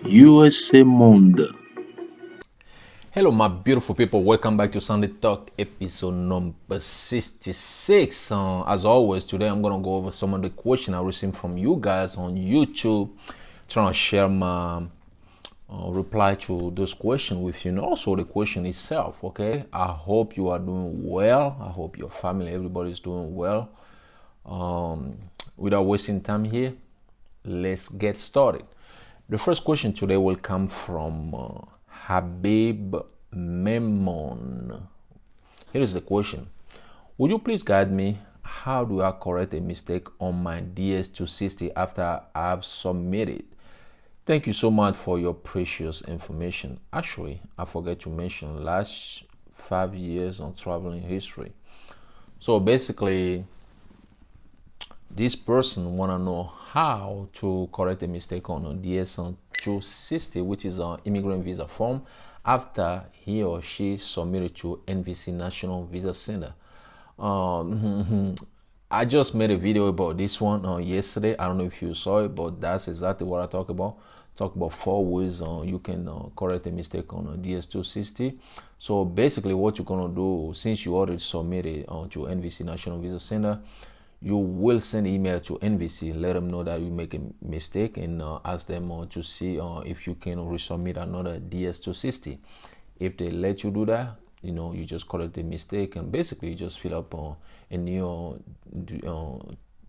USA Monde. Hello, my beautiful people. Welcome back to Sunday Talk, episode number 66. As always, today I'm going to go over some of the questions I received from you guys on YouTube, trying to share my reply to those questions with you, and also the question itself. Okay, I hope you are doing well. I hope your family, everybody is doing well. Without wasting time here, let's get started. The first question today will come from Habib Memon. Here is the question. Would you please guide me? How do I correct a mistake on my DS260 after I've submitted? Thank you so much for your precious information. Actually, I forgot to mention last 5 years on traveling history. So basically, this person want to know how to correct a mistake on a DS260, which is an immigrant visa form, after he or she submitted to NVC National Visa Center. I just made a video about this one yesterday. I don't know if you saw it, but that's exactly what I talk about. Talk about 4 ways you can correct a mistake on a DS260. So basically, what you're gonna do, since you already submitted to NVC National Visa Center, you will send email to NVC, let them know that you make a mistake, and ask them to see if you can resubmit another DS260. If they let you do that, you just correct the mistake, and basically you just fill up a new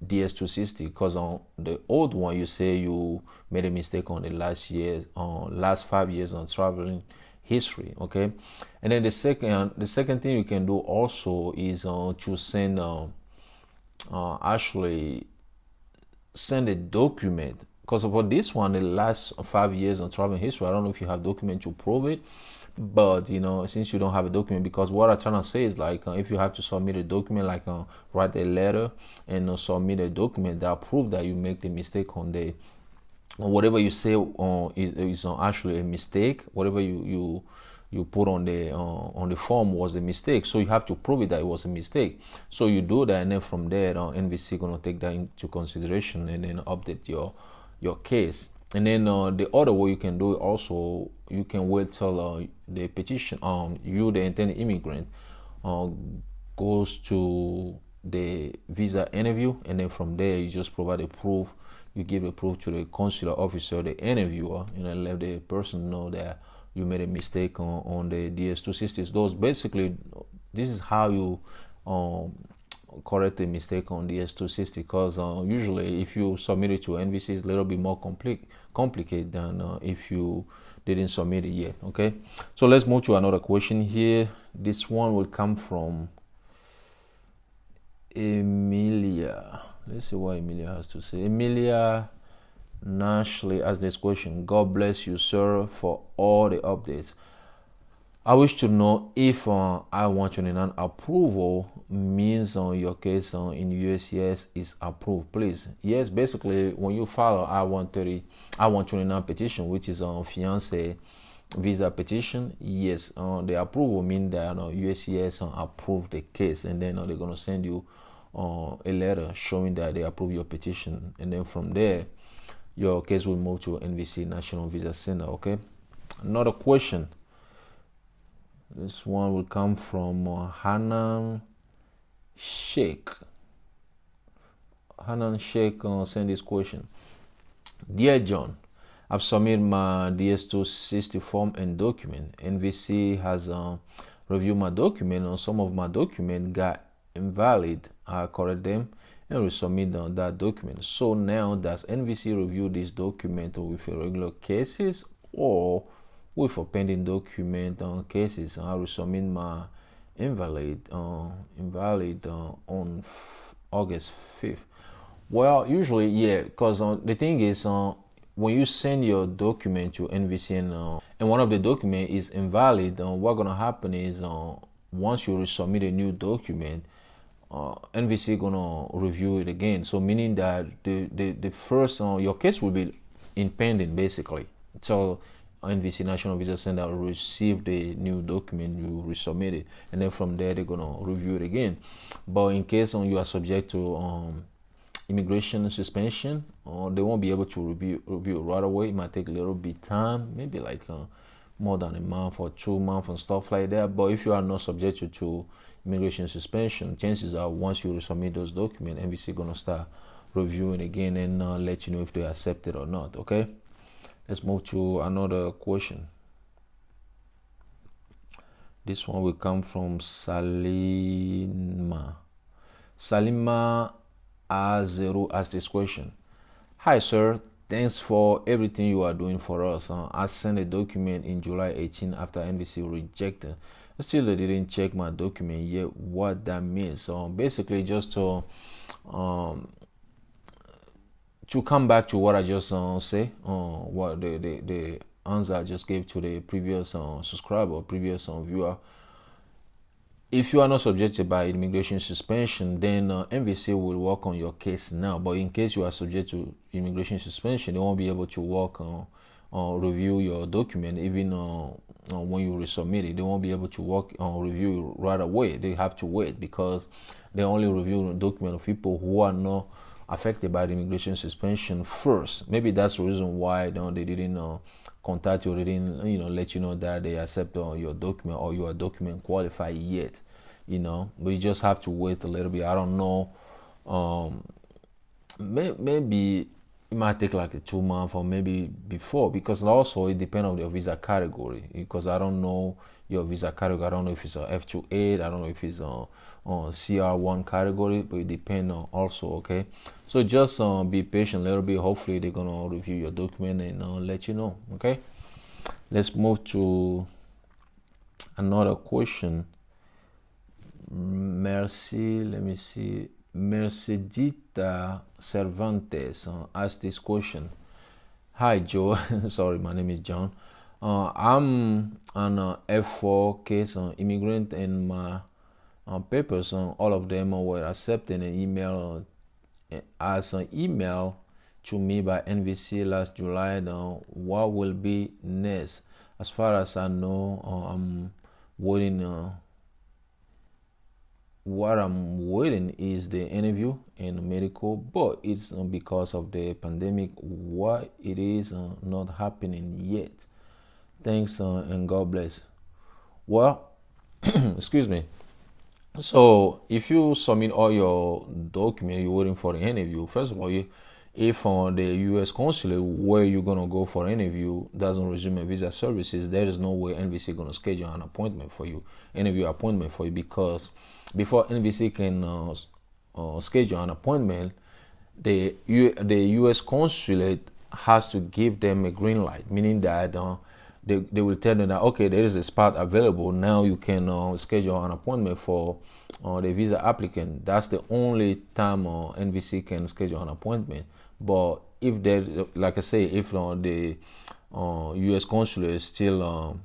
DS260, because on the old one you say you made a mistake on the last 5 years on traveling history. Okay, and then the second thing you can do also is to send actually send a document, because for this one, the last 5 years on travel history, I don't know if you have document to prove it, but since you don't have a document, because what I'm trying to say is like if you have to submit a document, like write a letter and submit a document that prove that you make the mistake on the whatever you say is actually a mistake. Whatever you put on the form was a mistake, so you have to prove it that it was a mistake. So you do that, and then from there NVC gonna take that into consideration and then update your case. And then the other way you can do it also, you can wait till the petition you, the intended immigrant, goes to the visa interview, and then from there you just provide a proof. You give a proof to the consular officer, the interviewer, and let the person know that you made a mistake on the DS260s. Those basically, this is how you correct a mistake on DS260, because usually if you submit it to NVC, it's a little bit more complicated than if you didn't submit it yet. Okay, so let's move to another question here. This one will come from Emilia. Let's see what Emilia has to say. Emilia Nashley asked this question. God bless you, sir, for all the updates. I wish to know if I-129 approval means your case in USCIS is approved, please. Yes, basically when you file I-129 petition, which is a fiance visa petition, yes, the approval means that USCIS approved the case, and then they're gonna send you a letter showing that they approve your petition, and then from there your case will move to NVC National Visa Center. Okay, another question. This one will come from Hanan Sheikh. Hanan Sheikh send this question. Dear John, I've submitted my DS260 form and document. NVC has reviewed my document, and some of my document got invalid. I correct them and resubmit that document. So now, does NVC review this document with irregular cases or with a pending document cases? I resubmit my invalid on August 5th. Well, usually, yeah, because the thing is, when you send your document to NVC and one of the document is invalid, what's gonna happen is once you resubmit a new document, NVC gonna review it again. So meaning that the first your case will be in pending basically. So NVC National Visa Center will receive the new document you resubmitted, and then from there they're gonna review it again. But in case you are subject to immigration suspension, they won't be able to review right away. It might take a little bit time, maybe like more than a month or 2 months and stuff like that. But if you are not subjected to immigration suspension, chances are once you submit those documents, NVC gonna start reviewing again and let you know if they accept it or not. Okay, let's move to another question. This one will come from Salima. Salima A0 asked this question. Hi sir, thanks for everything you are doing for us. I sent a document in July 18 after NVC rejected. Still they didn't check my document yet. What that means? So basically just to come back to what I just say, what the answer I just gave to the previous subscriber, previous viewer. If you are not subjected by immigration suspension, then NVC will work on your case now. But in case you are subject to immigration suspension, they won't be able to work on review your document even when you resubmit it. They won't be able to work on review right away. They have to wait because they only review the document of people who are not affected by the immigration suspension first. Maybe that's the reason why they didn't contact you, they didn't let you know that they accept your document or your document qualified yet. But you just have to wait a little bit. I don't know. Maybe it might take like 2 months or maybe before, because also it depends on your visa category, because I don't know your visa category. I don't know if it's a F28, I don't know if it's a CR1 category, but it depends on also. Okay, so just be patient a little bit. Hopefully they're gonna review your document and let you know. Okay, let's move to another question. Merci, let me see. Mercedita Cervantes asked this question. Hi Joe, sorry, my name is John. I'm an F4 case immigrant, and my papers, all of them were accepted in email as an email to me by NVC last July. What will be next? As far as I know, I'm waiting. What I'm waiting is the interview and medical, but it's because of the pandemic. Why it is not happening yet? Thanks and God bless. Well, excuse me. So if you submit all your documents, you're waiting for the interview. First of all, if the U.S. consulate where you're gonna go for interview doesn't resume visa services, there is no way NVC gonna schedule an appointment for you, interview appointment for you, because before NVC can schedule an appointment, the U.S. consulate has to give them a green light, meaning that they will tell them that, okay, there is a spot available. Now you can schedule an appointment for the visa applicant. That's the only time NVC can schedule an appointment. But if there, like I say, if the U.S. consulate is still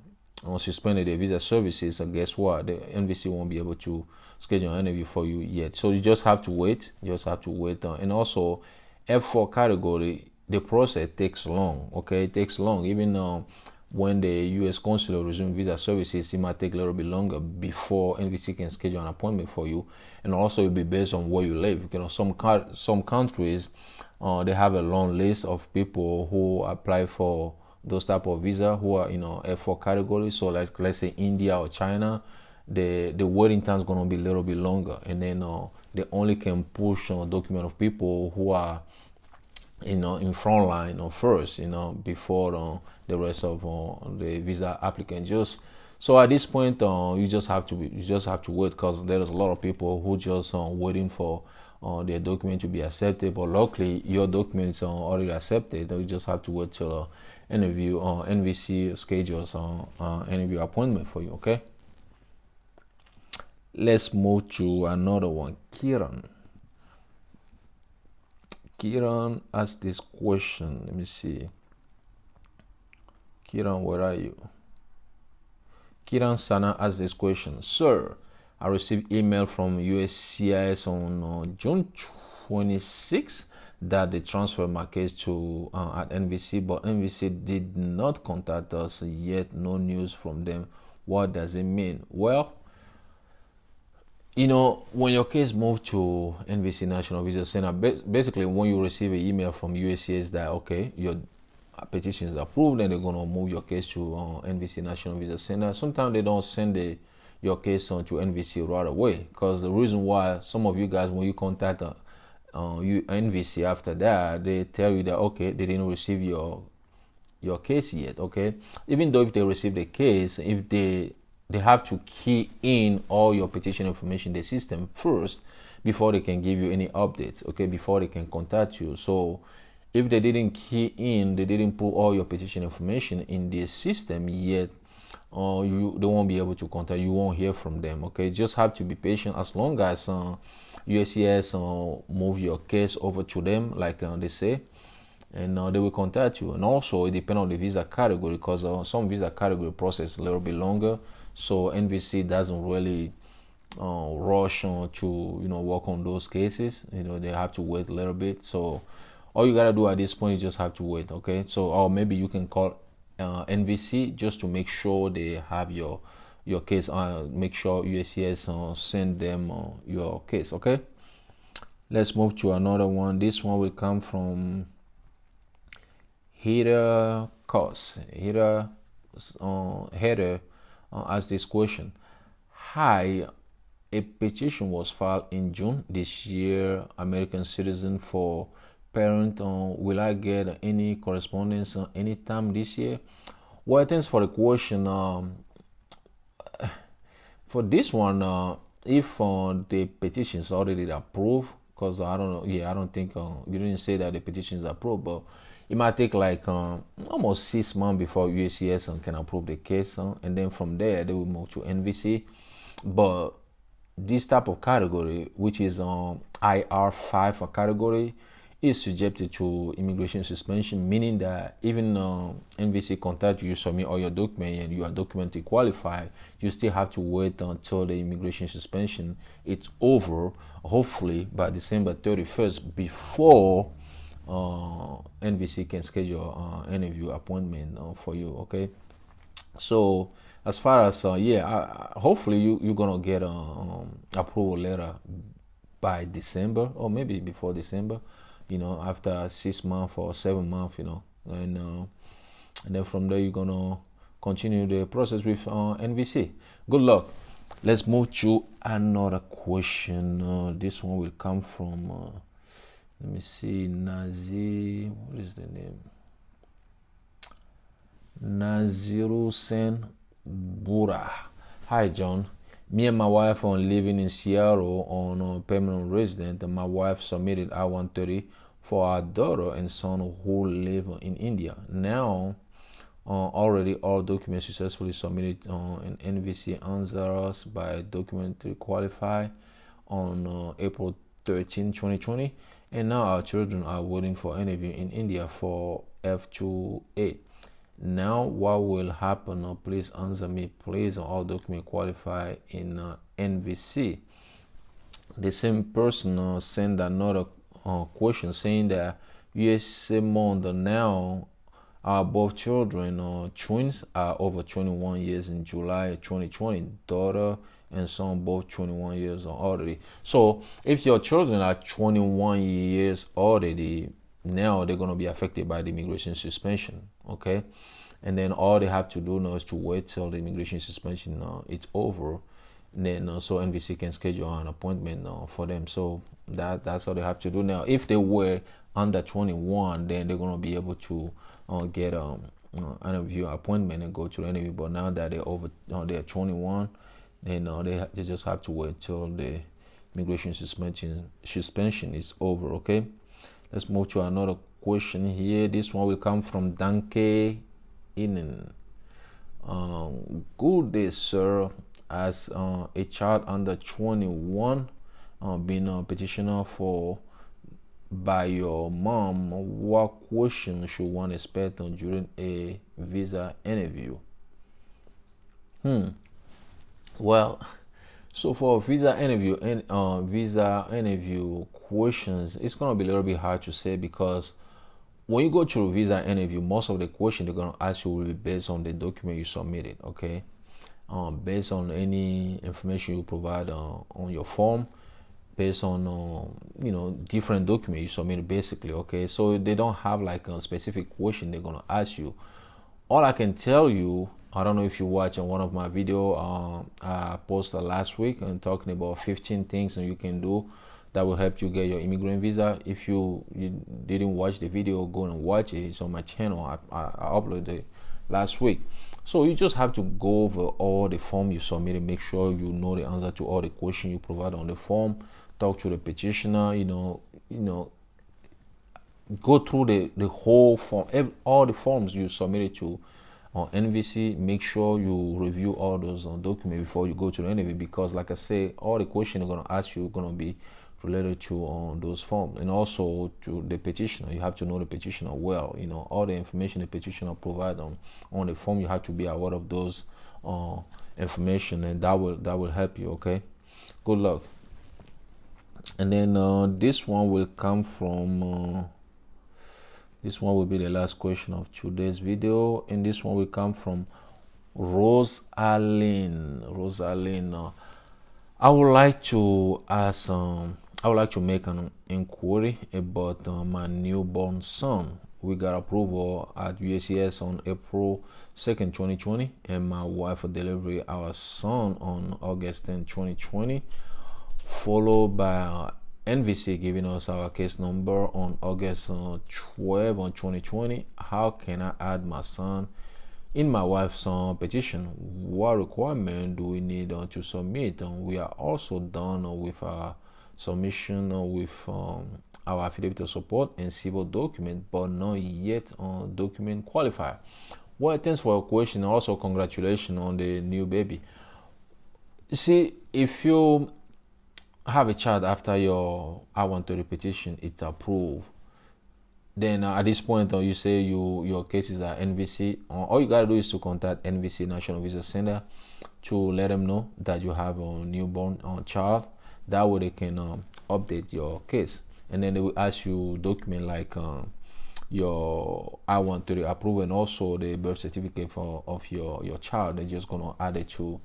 suspended the visa services, guess what? The NVC won't be able to schedule an interview for you yet. So you just have to wait. And also, F4 category, the process takes long. Okay, it takes long. Even when the U.S. consulate resume visa services, it might take a little bit longer before NVC can schedule an appointment for you. And also, it'll be based on where you live. Some countries, they have a long list of people who apply for those type of visa who are F4 category. So like, let's say India or China, the waiting time is going to be a little bit longer, and then they only can push document of people who are in front line first, before the rest of the visa applicants. Just so at this point, you just have to wait, because there is a lot of people who just waiting for their document to be accepted. But luckily, your documents are already accepted. You just have to wait till interview NVC schedules interview appointment for you. Okay. Let's move to another one. Kiran asked this question. Let me see. Kiran, where are you? Kiran Sana asked this question. Sir, I received email from USCIS on June 26 that they transferred my case to at NVC, but NVC did not contact us yet. No news from them. What does it mean? Well, when your case moved to NVC National Visa Center, basically when you receive an email from USCIS that okay, your petition is approved and they're gonna move your case to NVC National Visa Center. Sometimes they don't send your case on to NVC right away, because the reason why some of you guys, when you contact NVC after that, they tell you that okay, they didn't receive your case yet. Okay, even though if they receive the case, if they have to key in all your petition information in the system first before they can give you any updates, okay, before they can contact you. So if they didn't key in, they didn't put all your petition information in the system yet, they won't be able to contact you, won't hear from them. Okay, just have to be patient. As long as USCIS move your case over to them, like they say, and they will contact you. And also it depends on the visa category, because some visa category process a little bit longer, so NVC doesn't really rush to work on those cases. They have to wait a little bit. So all you gotta do at this point is just have to wait. Okay, so or maybe you can call NVC just to make sure they have your case. Make sure USCIS send them your case. Okay, let's move to another one. This one will come from Heather Cos. Heather asked this question. Hi, a petition was filed in June this year. American citizen for parent. Will I get any correspondence anytime this year? Well, thanks for the question. For this one, if the petition is already approved, because I don't know, I don't think you didn't say that the petition is approved, but it might take like almost 6 months before USCIS can approve the case, and then from there they will move to NVC. But this type of category, which is IR5 category, is subjected to immigration suspension, meaning that even NVC contact you, submit all your documents, and you are documented qualified, you still have to wait until the immigration suspension it's over, hopefully by December 31st, before NVC can schedule an interview appointment for you. Okay, so as far as hopefully you're gonna get approval letter by December, or maybe before December, after 6 months or 7 months, and then from there you're gonna continue the process with NVC. Good luck. Let's move to another question. This one will come from let me see, Nazi, what is the name? Nazirusen Bura. Hi, John. Me and my wife are living in Seattle on a permanent resident, and my wife submitted I-130 for our daughter and son who live in India. Now, already all documents successfully submitted, and NVC answered us by documentary qualify on April 13, 2020. And now our children are waiting for interview in India for F2A. Now what will happen? Please answer me, please. All document qualify in NVC. The same person sent another question saying that USA Monde now our both children, twins, are over 21 years in July 2020. Daughter and son both 21 years already. So if your children are 21 years already, now they're going to be affected by the immigration suspension. Okay, and then all they have to do now is to wait till the immigration suspension it's over, and then so NVC can schedule an appointment for them. So that's all they have to do now. If they were under 21, then they're going to be able to get an interview appointment and go to the interview. But now that they're over, they're 21, then they just have to wait till the immigration suspension is over. Okay, let's move to another question here. This one will come from Danke Inen. Good day, sir. As a child under 21, being a petitioner for by your mom, what question should one expect during a visa interview? Well, so for visa interview questions, it's gonna be a little bit hard to say, because when you go to a visa interview, most of the questions they're gonna ask you will be based on the document you submitted. Okay, based on any information you provide on your form, based on different document you submit basically. Okay, so they don't have like a specific question they're gonna ask you. All I can tell you, I don't know if you watch on one of my video I posted last week and talking about 15 things that you can do that will help you get your immigrant visa. If you didn't watch the video, go and watch it. It's on my channel. I uploaded it last week. So you just have to go over all the form you submitted, make sure you know the answer to all the questions you provide on the form, talk to the petitioner, go through the whole form, all the forms you submitted to NVC. Make sure you review all those documents before you go to the interview, because like I say, all the questions they're going to ask you are going to be related to those forms. And also to the petitioner, you have to know the petitioner well. All the information the petitioner provide on the form, you have to be aware of those information, and that will help you. Okay, good luck. And then this one will come from this one will be the last question of today's video, and this one will come from Rosalind. I would like to ask I would like to make an inquiry about my newborn son. We got approval at USCIS on April 2nd, 2020, and my wife delivered our son on August 10, 2020, followed by NVC giving us our case number on August 12 on 2020. How can I add my son in my wife's petition? What requirement do we need to submit? We are also done with our submission with our affidavit of support and civil document, but not yet document qualifier. Well, thanks for your question. Also, congratulations on the new baby. See, if you have a child after your I-130 petition, it's approved, then at this point you say your case is at NVC. All you gotta do is to contact NVC National Visa Center to let them know that you have a newborn child. That way they can update your case, and then they will ask you document like your I-130 approval and also the birth certificate of your child. They're just gonna add it to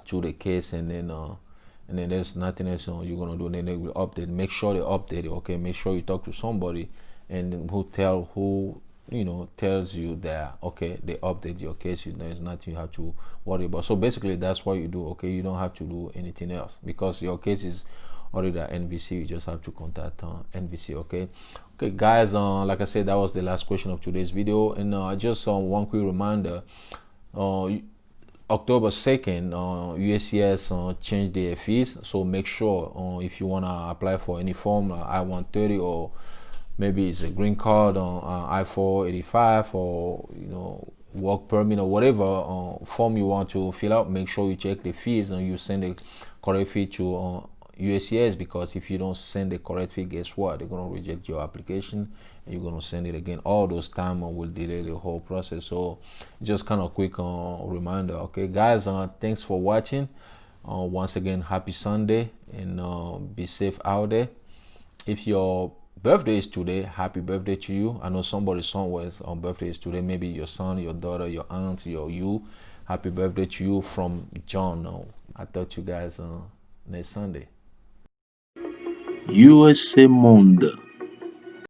the case, and then there's nothing else you're gonna do. And then they will update. Make sure they update it. Okay, make sure you talk to somebody and who tells you that okay, they update your case. There's nothing you have to worry about. So basically that's what you do. Okay, you don't have to do anything else because your case is already at NVC. You just have to contact NVC. Okay, guys, like I said, that was the last question of today's video. And just one quick reminder, October 2nd, USCIS changed their fees. So make sure if you want to apply for any form, I-130, or maybe it's a green card on I-485, or work permit, or whatever form you want to fill out, make sure you check the fees and you send the correct fee to USCIS, because if you don't send the correct fee, guess what? They're going to reject your application and you're going to send it again. All those time will delay the whole process. So just kind of quick reminder. Okay, guys, thanks for watching. Once again, happy Sunday, and be safe out there. If your birthday is today, happy birthday to you. I know somebody somewhere's birthday is today, maybe your son, your daughter, your aunt, you. Happy birthday to you from John. I talk to you guys next Sunday. USA Monde.